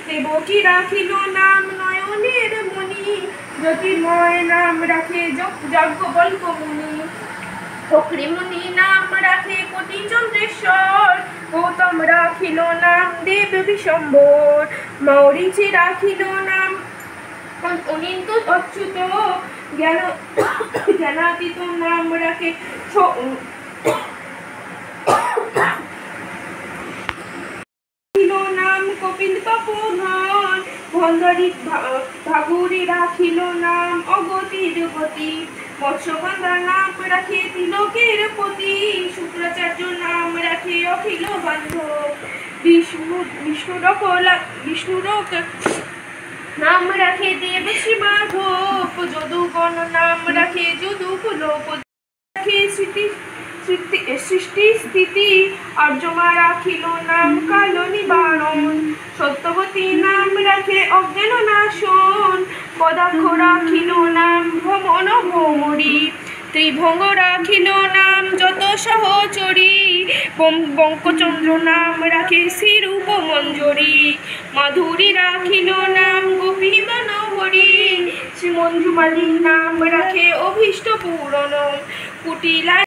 দেবকী রাখিল নাম নয়নের মণি, জ্যোতির্ময় নাম রাখে যাজ্ঞবল্ক্য মুনি। ফকীরমণি নাম রাখে কোটি চন্দ্রেশ্বর, গৌতম রাখিল নাম দেব বিশ্বম্ভর। মৌরিচি রাখিল নাম অনিন্দ অচ্যুত, জ্ঞানাতীত নাম রাখে নাম কপিল তপোধন। ভণ্ডারী ভাগুরী রাখিল নাম অগতির গতি, মৎস্যগন্ধা নাম রাখে তিলকের পতি। শুক্রাচার্য নাম রাখে অখিল বান্ধব, বিষ্ণুরক নাম রাখে দেবশ্রী মাধব। যদুগণ নাম রাখে যদুকুলক, সৃষ্টি স্থিতি। আর্যমা রাখিল নাম কাল নিবারণ, সত্যবতী নাম রাখে অজ্ঞান নাশন। পদাক্ষ রাখিল নাম ভ্রমণ ভ্রমরী, ত্রিভঙ্গ রাখিল নাম যত সহচরী। বঙ্কচন্দ্র নাম রাখে শ্রীরূপ মঞ্জরী, মাধুরী রাখিল নাম গোপী মনোহরী। শ্রীমঞ্জুমালী নাম রাখে অভীষ্ট পূরণ, কুটিলা